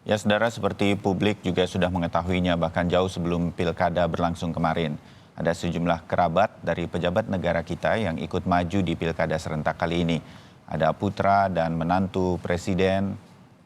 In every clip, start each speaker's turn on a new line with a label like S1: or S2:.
S1: Ya, saudara, seperti publik juga sudah mengetahuinya bahkan jauh sebelum pilkada berlangsung kemarin. Ada sejumlah kerabat dari pejabat negara kita yang ikut maju di pilkada serentak kali ini. Ada putra dan menantu presiden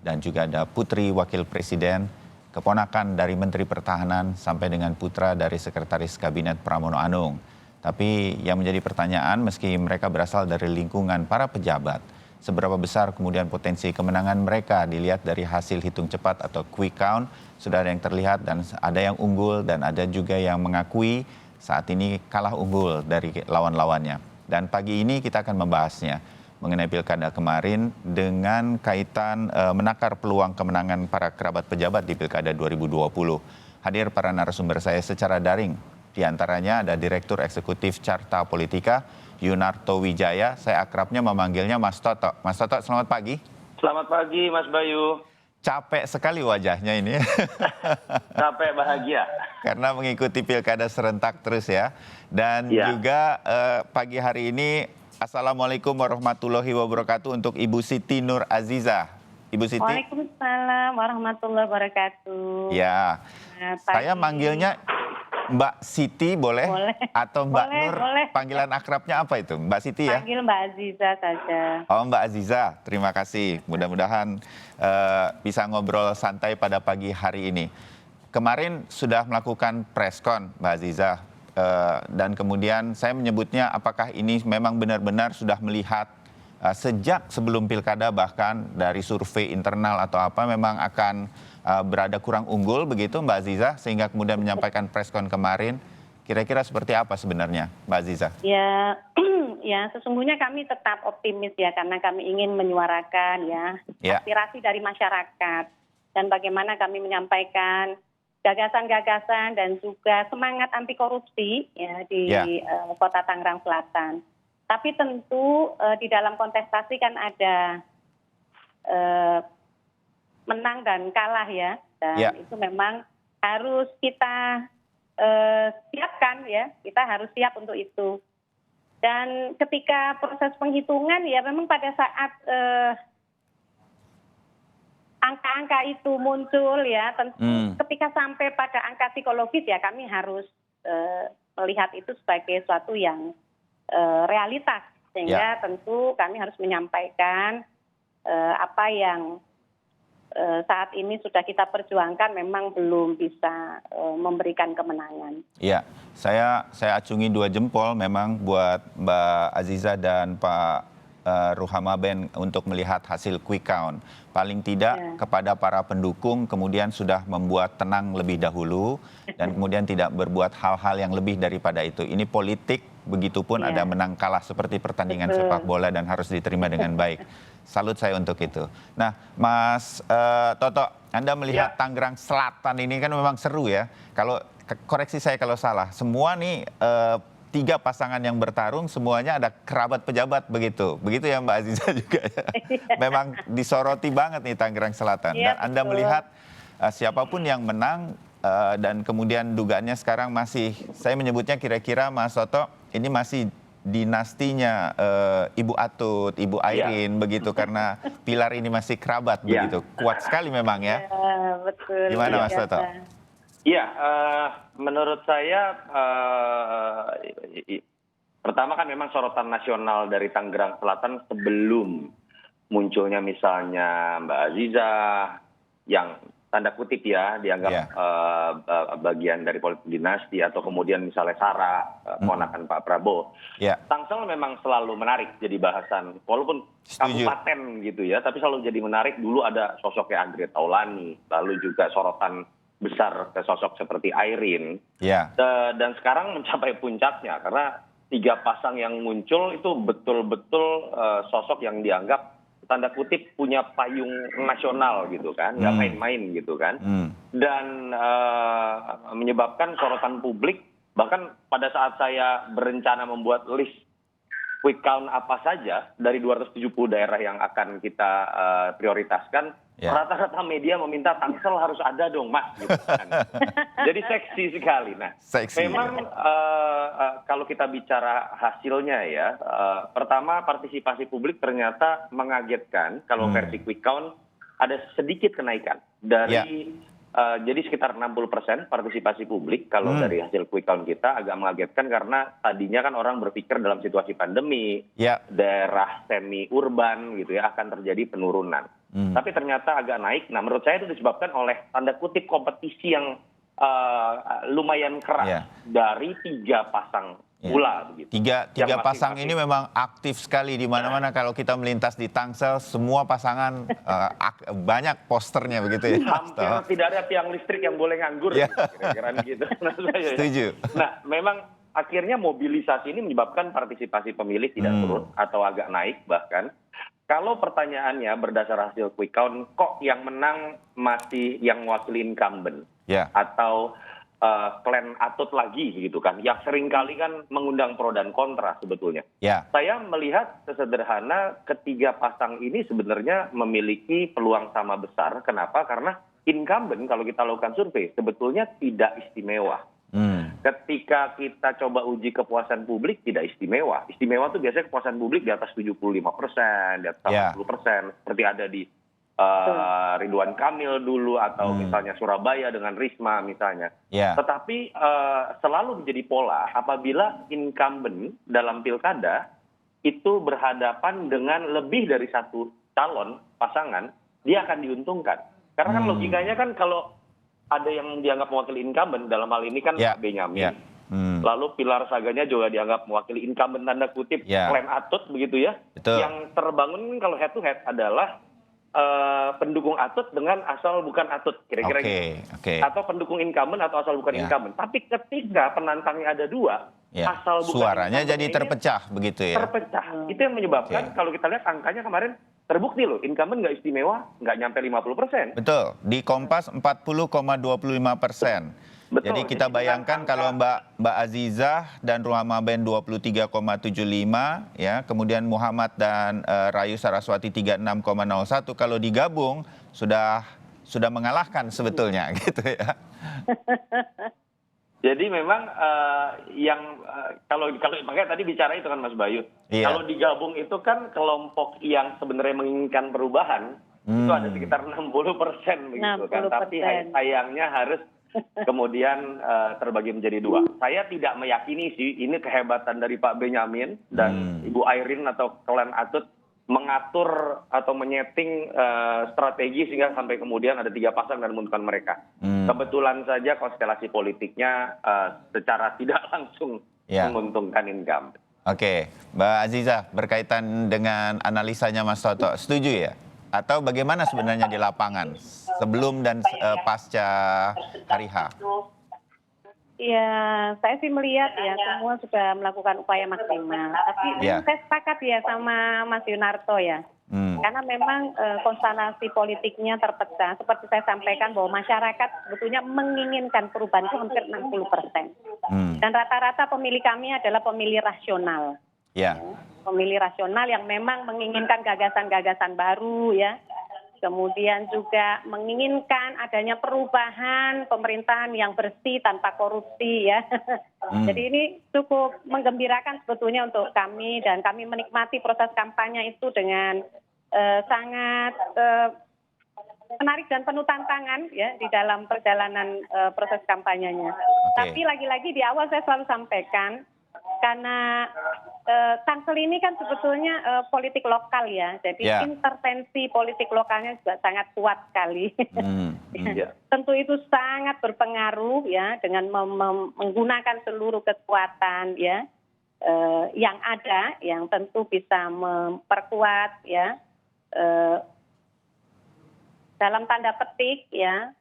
S1: dan juga ada putri wakil presiden, keponakan dari Menteri Pertahanan sampai dengan putra dari Sekretaris Kabinet Pramono Anung. Tapi yang menjadi pertanyaan, meski mereka berasal dari lingkungan para pejabat, seberapa besar kemudian potensi kemenangan mereka dilihat dari hasil hitung cepat atau quick count. Sudah ada yang terlihat dan ada yang unggul dan ada juga yang mengakui saat ini kalah unggul dari lawan-lawannya. Dan pagi ini kita akan membahasnya mengenai pilkada kemarin dengan kaitan menakar peluang kemenangan para kerabat pejabat di pilkada 2020. Hadir para narasumber saya secara daring. Di antaranya ada Direktur Eksekutif Carta Politika, Yunarto Wijaya. Saya akrabnya memanggilnya Mas Toto. Mas Toto, selamat pagi.
S2: Selamat pagi, Mas Bayu.
S1: Capek sekali wajahnya ini.
S2: Capek bahagia.
S1: Karena mengikuti pilkada serentak terus ya. Dan juga pagi hari ini, Assalamualaikum warahmatullahi wabarakatuh untuk Ibu Siti Nur Aziza. Ibu Siti.
S3: Waalaikumsalam warahmatullahi wabarakatuh.
S1: Ya, saya manggilnya Mbak Siti boleh? Atau Mbak Nur, boleh. Panggilan akrabnya apa itu? Mbak Siti ya?
S3: Panggil Mbak Aziza saja.
S1: Oh, Mbak Aziza, terima kasih. Mudah-mudahan bisa ngobrol santai pada pagi hari ini. Kemarin sudah melakukan preskon Mbak Aziza, dan kemudian saya menyebutnya apakah ini memang benar-benar sudah melihat sejak sebelum pilkada bahkan dari survei internal atau apa memang akan berada kurang unggul begitu Mbak Aziza sehingga kemudian menyampaikan preskon kemarin. Kira-kira seperti apa sebenarnya Mbak Aziza?
S3: Ya, ya sesungguhnya kami tetap optimis ya karena kami ingin menyuarakan aspirasi dari masyarakat dan bagaimana kami menyampaikan gagasan-gagasan dan juga semangat anti korupsi ya di Kota Tangerang Selatan. Tapi tentu di dalam kontestasi kan ada menang dan kalah ya, dan itu memang harus kita siapkan ya, kita harus siap untuk itu. Dan ketika proses penghitungan ya memang pada saat angka-angka itu muncul ya, tentu ketika sampai pada angka psikologis ya kami harus melihat itu sebagai suatu yang realitas, sehingga tentu kami harus menyampaikan apa yang saat ini sudah kita perjuangkan memang belum bisa memberikan kemenangan.
S1: Iya, saya acungi 2 jempol memang buat Mbak Aziza dan Pak Ruhama Ben untuk melihat hasil quick count. Paling tidak kepada para pendukung kemudian sudah membuat tenang lebih dahulu dan kemudian tidak berbuat hal-hal yang lebih daripada itu. Ini politik, begitupun ada menang kalah seperti pertandingan sepak bola dan harus diterima dengan baik. Salut saya untuk itu. Nah, Mas Toto, Anda melihat Tangerang Selatan ini kan memang seru ya. Kalau koreksi saya kalau salah, semua nih 3 pasangan yang bertarung semuanya ada kerabat pejabat begitu. Begitu ya Mbak Aziza juga ya. Memang disoroti banget nih Tangerang Selatan. Dan Anda melihat siapapun yang menang dan kemudian dugaannya sekarang masih, saya menyebutnya kira-kira Mas Toto, ini masih dinastinya Ibu Atut, Ibu Airin begitu karena pilar ini masih kerabat begitu. Kuat sekali memang ya.
S3: Betul.
S1: Gimana Mas Toto?
S2: Iya, menurut saya pertama kan memang sorotan nasional dari Tangerang Selatan sebelum munculnya misalnya Mbak Aziza yang tanda kutip ya dianggap bagian dari politik dinasti atau kemudian misalnya Sarah, ponakan Pak Prabowo. Tangsel memang selalu menarik jadi bahasan walaupun kabupaten gitu ya, tapi selalu jadi menarik. Dulu ada sosoknya Andre Taulani, lalu juga sorotan besar ke sosok seperti Airin, dan sekarang mencapai puncaknya karena 3 pasang yang muncul itu betul-betul sosok yang dianggap tanda kutip punya payung nasional gitu kan, nggak main-main gitu kan, dan menyebabkan sorotan publik. Bahkan pada saat saya berencana membuat list quick count apa saja dari 270 daerah yang akan kita prioritaskan, rata-rata media meminta Tangsel harus ada dong Mas gitu kan. Jadi seksi sekali. Nah, memang kalau kita bicara hasilnya ya, pertama partisipasi publik ternyata mengagetkan. Kalau versi quick count ada sedikit kenaikan dari jadi sekitar 60% partisipasi publik kalau dari hasil quick count kita. Agak mengagetkan karena tadinya kan orang berpikir dalam situasi pandemi, daerah semi urban gitu ya akan terjadi penurunan. Tapi ternyata agak naik. Nah, menurut saya itu disebabkan oleh tanda kutip kompetisi yang lumayan keras dari 3 pasang bola begitu.
S1: Tiga pasang ini memang aktif sekali di mana-mana. Kalau kita melintas di Tangsel, semua pasangan banyak posternya begitu ya.
S2: Hampir tidak ada tiang listrik yang boleh nganggur, kira-kira gitu.
S1: Setuju.
S2: Nah, memang akhirnya mobilisasi ini menyebabkan partisipasi pemilih tidak turun atau agak naik bahkan. Kalau pertanyaannya berdasar hasil quick count, kok yang menang masih yang mewakili incumbent atau klan Atut lagi gitu kan, yang seringkali kan mengundang pro dan kontra sebetulnya. Saya melihat sesederhana ketiga pasang ini sebenarnya memiliki peluang sama besar. Kenapa? Karena incumbent kalau kita lakukan survei sebetulnya tidak istimewa. Ketika kita coba uji kepuasan publik tidak istimewa. Istimewa tuh biasanya kepuasan publik di atas 75%, di atas 80%, seperti ada di Ridwan Kamil dulu atau misalnya Surabaya dengan Risma misalnya. Tetapi selalu menjadi pola apabila incumbent dalam pilkada itu berhadapan dengan lebih dari satu calon pasangan, dia akan diuntungkan. Karena kan logikanya kan kalau ada yang dianggap mewakili incumbent, dalam hal ini kan Pak Benyamin. Lalu pilar saganya juga dianggap mewakili incumbent tanda kutip klan Atut begitu ya. Yang terbangun kalau head to head adalah pendukung Atut dengan asal bukan Atut, kira-kira gitu. Atau pendukung incumbent atau asal bukan incumbent. Tapi ketika penantangnya ada 2, asal bukan
S1: suaranya jadi terpecah begitu ya.
S2: Terpecah. Itu yang menyebabkan kalau kita lihat angkanya kemarin terbukti loh, incumbent nggak istimewa, nggak nyampe 50%.
S1: Betul, di Kompas 40,25%. Jadi kita bayangkan kalau Mbak Azizah dan Ruhama Ben 23,75 ya, kemudian Muhammad dan Rayu Saraswati 36,01, kalau digabung sudah mengalahkan sebetulnya gitu ya.
S2: Jadi memang kalau makanya tadi bicara itu kan Mas Bayu, kalau digabung itu kan kelompok yang sebenarnya menginginkan perubahan itu ada sekitar 60% begitu kan. Tapi sayangnya harus kemudian terbagi menjadi 2. Saya tidak meyakini sih ini kehebatan dari Pak Benyamin dan Ibu Airin atau klan Atut mengatur atau menyeting strategi sehingga sampai kemudian ada 3 pasang dan menentukan mereka. Kebetulan saja konstelasi politiknya secara tidak langsung menguntungkan incumbent.
S1: Oke, Mbak Azizah, berkaitan dengan analisanya Mas Toto, setuju ya? Atau bagaimana sebenarnya di lapangan sebelum dan pasca hari H?
S3: Ya, saya sih melihat ya semua sudah melakukan upaya maksimal. Tapi saya sepakat ya sama Mas Yunarto ya. Karena memang konstelasi politiknya terpecah. Seperti saya sampaikan bahwa masyarakat sebetulnya menginginkan perubahan itu hampir 60%. Dan rata-rata pemilih kami adalah pemilih rasional. Pemilih rasional yang memang menginginkan gagasan-gagasan baru ya. Kemudian juga menginginkan adanya perubahan pemerintahan yang bersih tanpa korupsi ya. Jadi ini cukup menggembirakan sebetulnya untuk kami, dan kami menikmati proses kampanye itu dengan sangat menarik dan penuh tantangan ya di dalam perjalanan proses kampanyenya. Tapi lagi-lagi di awal saya selalu sampaikan, karena Tangsel ini kan sebetulnya politik lokal ya, jadi intervensi politik lokalnya juga sangat kuat sekali. Tentu itu sangat berpengaruh ya dengan menggunakan seluruh kekuatan ya yang ada, yang tentu bisa memperkuat ya dalam tanda petik ya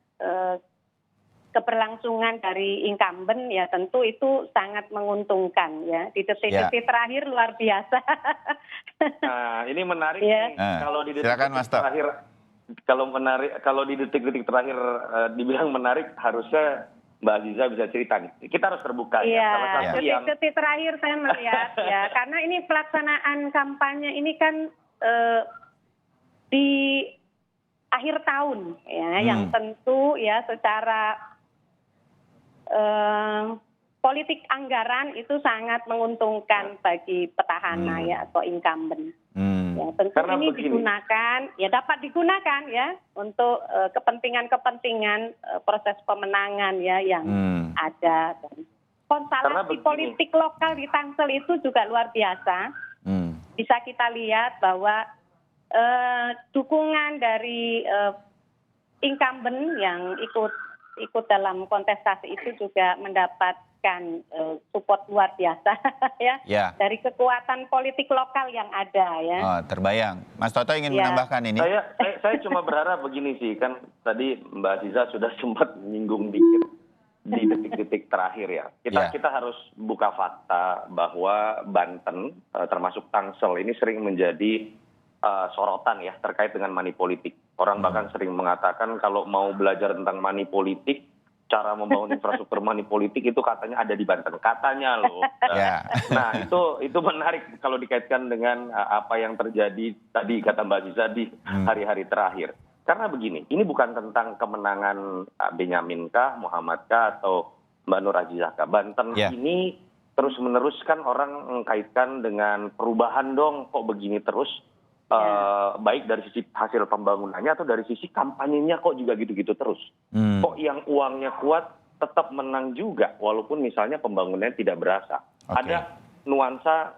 S3: keberlangsungan dari incumbent ya, tentu itu sangat menguntungkan ya di detik-detik terakhir luar biasa.
S2: Nah, ini menarik nih kalau di detik-detik terakhir, kalau di detik-detik terakhir dibilang menarik, harusnya Mbak Aziza bisa cerita nih. Kita harus terbuka ya. Detik-detik terakhir saya melihat ya, karena ini pelaksanaan kampanye ini kan di akhir tahun ya, yang tentu ya secara politik anggaran itu sangat menguntungkan bagi petahana ya atau incumbent.
S3: Ya, tentu
S2: Karena
S3: ini
S2: begini.
S3: dapat digunakan ya untuk kepentingan-kepentingan proses pemenangan ya yang ada. Dan konstelasi politik lokal di Tangsel itu juga luar biasa. Bisa kita lihat bahwa dukungan dari incumbent yang ikut dalam kontestasi itu juga mendapatkan support luar biasa ya dari kekuatan politik lokal yang ada ya.
S1: Oh, terbayang. Mas Toto ingin menambahkan ini?
S2: Saya cuma berharap begini sih, kan tadi Mbak Aziza sudah sempat menyinggung dikit di detik-detik terakhir ya. Kita harus buka fakta bahwa Banten termasuk Tangsel ini sering menjadi sorotan ya terkait dengan money politik. Orang bahkan sering mengatakan kalau mau belajar tentang money politik, cara membangun infrastruktur money politik itu katanya ada di Banten. Katanya loh. Nah itu menarik kalau dikaitkan dengan apa yang terjadi tadi kata Mbak Aziza di hari-hari terakhir. Karena begini, ini bukan tentang kemenangan Benyamin kah, Muhammad kah, atau Mbak Nur Azizah kah. Banten ini terus-menerus kan orang mengkaitkan dengan perubahan dong, kok begini terus. Baik dari sisi hasil pembangunannya atau dari sisi kampanyenya kok juga gitu-gitu terus. Kok yang uangnya kuat tetap menang juga walaupun misalnya pembangunannya tidak berasa. Ada nuansa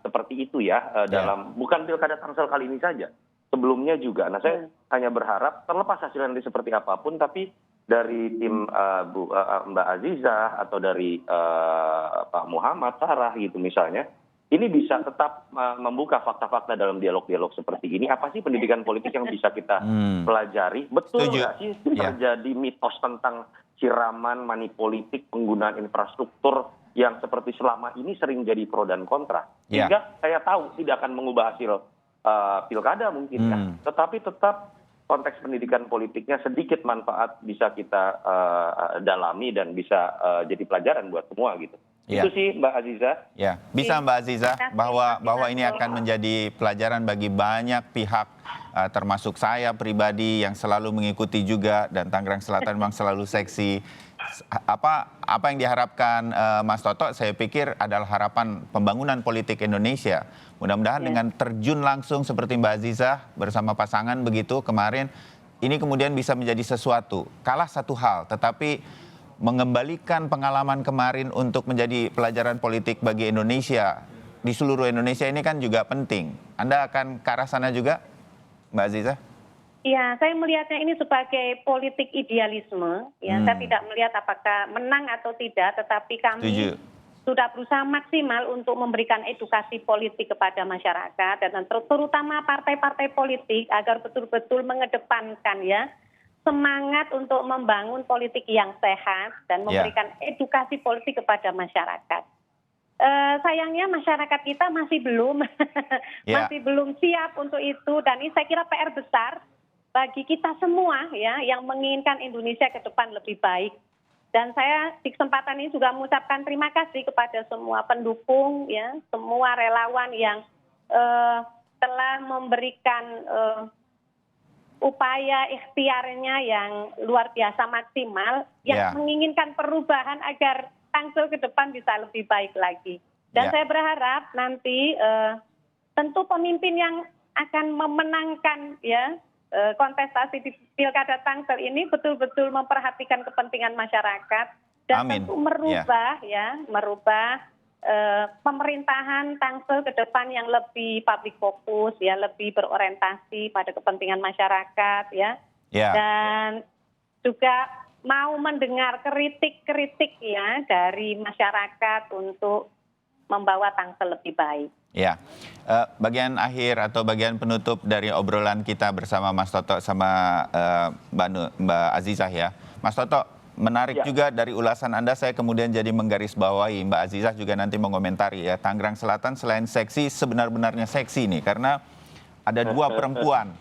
S2: seperti itu ya dalam bukan pilkada Tangsel kali ini saja. Sebelumnya juga. Nah saya hanya berharap terlepas hasil nanti seperti apapun tapi dari tim Mbak Aziza atau dari Pak Muhammad, Sarah gitu misalnya, ini bisa tetap membuka fakta-fakta dalam dialog-dialog seperti ini. Apa sih pendidikan politik yang bisa kita pelajari? Betul nggak sih terjadi mitos tentang siraman money politik, penggunaan infrastruktur yang seperti selama ini sering jadi pro dan kontra. Sehingga saya tahu tidak akan mengubah hasil pilkada mungkin ya. Tetapi tetap konteks pendidikan politiknya sedikit manfaat bisa kita dalami dan bisa jadi pelajaran buat semua gitu. Itu sih Mbak Aziza.
S1: Ya, bisa Mbak Aziza bahwa ini akan menjadi pelajaran bagi banyak pihak, termasuk saya pribadi yang selalu mengikuti juga dan Tangerang Selatan memang selalu seksi. Apa yang diharapkan Mas Toto? Saya pikir adalah harapan pembangunan politik Indonesia. Mudah-mudahan dengan terjun langsung seperti Mbak Aziza bersama pasangan begitu kemarin, ini kemudian bisa menjadi sesuatu. Kalah satu hal, tetapi mengembalikan pengalaman kemarin untuk menjadi pelajaran politik bagi Indonesia di seluruh Indonesia ini kan juga penting. Anda akan ke arah sana juga, Mbak Aziza?
S3: Ya, saya melihatnya ini sebagai politik idealisme. Ya, saya tidak melihat apakah menang atau tidak, tetapi kami sudah berusaha maksimal untuk memberikan edukasi politik kepada masyarakat dan terutama partai-partai politik agar betul-betul mengedepankan ya semangat untuk membangun politik yang sehat dan memberikan edukasi politik kepada masyarakat. Sayangnya masyarakat kita masih belum siap untuk itu dan ini saya kira PR besar bagi kita semua ya yang menginginkan Indonesia ke depan lebih baik. Dan saya di kesempatan ini juga mengucapkan terima kasih kepada semua pendukung ya, semua relawan yang telah memberikan upaya ikhtiarnya yang luar biasa maksimal yang menginginkan perubahan agar Tangsel ke depan bisa lebih baik lagi. Dan saya berharap nanti tentu pemimpin yang akan memenangkan ya kontestasi di Pilkada Tangsel ini betul-betul memperhatikan kepentingan masyarakat dan tentu merubah pemerintahan Tangsel ke depan yang lebih public fokus ya, lebih berorientasi pada kepentingan masyarakat ya. Dan juga mau mendengar kritik-kritik ya dari masyarakat untuk membawa Tangsel lebih baik.
S1: Ya, bagian akhir atau bagian penutup dari obrolan kita bersama Mas Toto sama Mbak Azizah ya. Mas Toto, menarik juga dari ulasan Anda, saya kemudian jadi menggarisbawahi, Mbak Azizah juga nanti mengomentari ya, Tangerang Selatan selain seksi, sebenar-benarnya seksi nih, karena ada dua perempuan,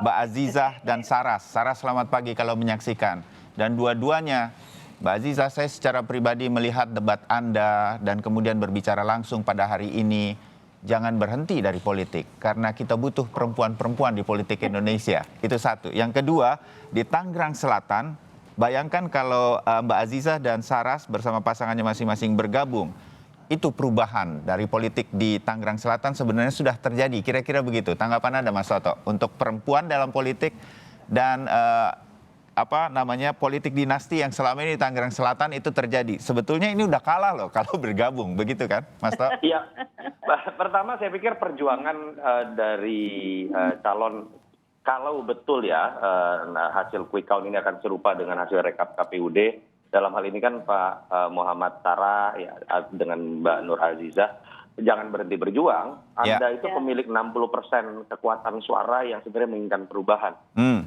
S1: Mbak Azizah dan Saras. Saras selamat pagi kalau menyaksikan. Dan dua-duanya, Mbak Azizah, saya secara pribadi melihat debat Anda dan kemudian berbicara langsung pada hari ini, jangan berhenti dari politik, karena kita butuh perempuan-perempuan di politik Indonesia. Itu satu. Yang kedua, di Tangerang Selatan, bayangkan kalau Mbak Azizah dan Saras bersama pasangannya masing-masing bergabung, itu perubahan dari politik di Tangerang Selatan sebenarnya sudah terjadi. Kira-kira begitu. Tanggapan Anda, Mas Toto, untuk perempuan dalam politik dan politik dinasti yang selama ini di Tangerang Selatan itu terjadi. Sebetulnya ini udah kalah loh kalau bergabung, begitu kan, Mas Toto?
S2: Iya. Pertama saya pikir perjuangan dari calon, kalau betul ya hasil quick count ini akan serupa dengan hasil rekap KPUD. Dalam hal ini kan Pak Muhammad Sarah ya, dengan Mbak Nur Azizah, jangan berhenti berjuang. Anda itu pemilik 60% kekuatan suara yang sebenarnya menginginkan perubahan.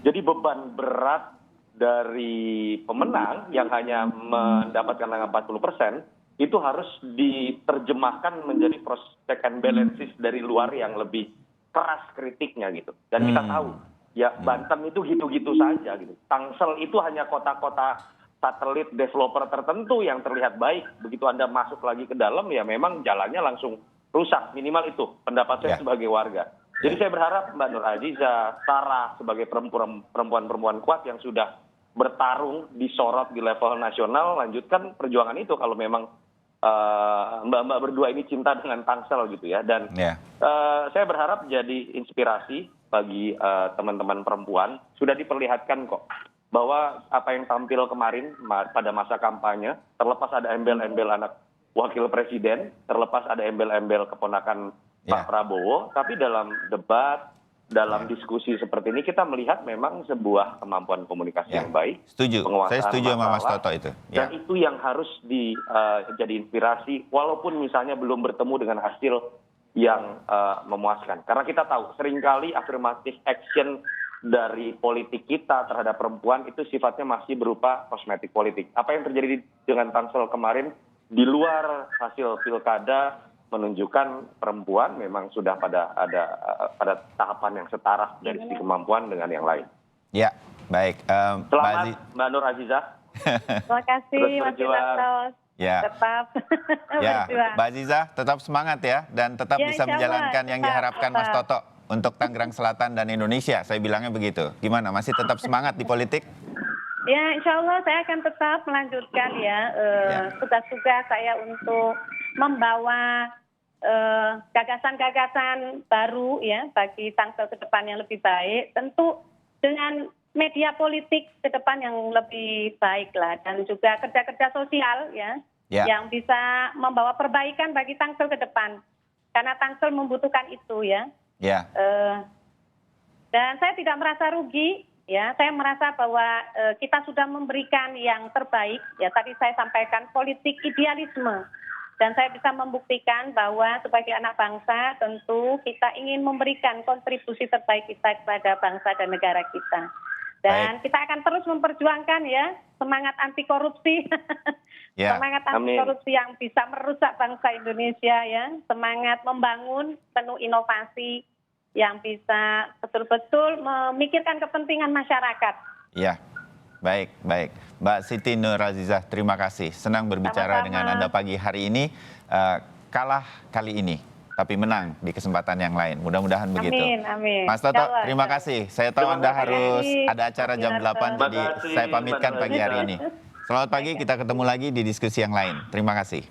S2: Jadi beban berat dari pemenang yang hanya mendapatkan angka 40% itu harus diterjemahkan menjadi check and balances dari luar yang lebih keras kritiknya gitu. Dan kita tahu ya Banten itu gitu-gitu saja gitu. Tangsel itu hanya kota-kota satelit developer tertentu yang terlihat baik. Begitu Anda masuk lagi ke dalam ya memang jalannya langsung rusak. Minimal itu pendapat saya sebagai warga. Jadi saya berharap Mbak Nur Azizah, Sarah sebagai perempuan-perempuan kuat yang sudah bertarung disorot di level nasional, lanjutkan perjuangan itu kalau memang mbak-mbak berdua ini cinta dengan Tangsel gitu ya. Dan saya berharap jadi inspirasi bagi teman-teman perempuan. Sudah diperlihatkan kok bahwa apa yang tampil kemarin pada masa kampanye, terlepas ada embel-embel anak wakil presiden, terlepas ada embel-embel keponakan Pak Prabowo, tapi dalam debat, dalam diskusi seperti ini kita melihat memang sebuah kemampuan komunikasi yang baik.
S1: Setuju, saya setuju sama Mas Toto itu.
S2: Dan itu yang harus jadi inspirasi, walaupun misalnya belum bertemu dengan hasil yang memuaskan. Karena kita tahu seringkali affirmative action dari politik kita terhadap perempuan itu sifatnya masih berupa kosmetik politik. Apa yang terjadi dengan Tangsel kemarin di luar hasil pilkada menunjukkan perempuan memang sudah pada tahapan yang setara dari sisi kemampuan dengan yang lain.
S1: Ya, baik.
S2: Selamat Mbak Nur Azizah.
S3: Terima kasih Mas Inartos. Tetap berjuang.
S1: Mbak Azizah tetap semangat ya dan tetap bisa menjalankan yang diharapkan Mas Toto untuk Tangerang Selatan dan Indonesia. Saya bilangnya begitu. Gimana? Masih tetap semangat di politik?
S3: Ya, insya Allah saya akan tetap melanjutkan tugas-tugas saya untuk membawa gagasan-gagasan baru ya bagi Tangsel ke depan yang lebih baik. Tentu dengan media politik ke depan yang lebih baik lah, dan juga kerja-kerja sosial yang bisa membawa perbaikan bagi Tangsel ke depan. Karena Tangsel membutuhkan itu ya. Dan saya tidak merasa rugi. Ya, saya merasa bahwa kita sudah memberikan yang terbaik. Ya, tadi saya sampaikan politik idealisme. Dan saya bisa membuktikan bahwa sebagai anak bangsa tentu kita ingin memberikan kontribusi terbaik kita kepada bangsa dan negara kita. Dan kita akan terus memperjuangkan ya semangat anti korupsi. Semangat anti korupsi yang bisa merusak bangsa Indonesia ya. Semangat membangun penuh inovasi yang bisa betul-betul memikirkan kepentingan masyarakat.
S1: Ya, baik. Mbak Siti Nur Azizah, terima kasih. Senang berbicara dengan Anda pagi hari ini. Kalah kali ini, tapi menang di kesempatan yang lain. Mudah-mudahan begitu.
S3: Amin.
S1: Mas Toto, terima kasih. Saya tahu Anda harus ada acara jam 8, jadi saya pamitkan pagi hari ini. Selamat pagi, kita ketemu lagi di diskusi yang lain. Terima kasih.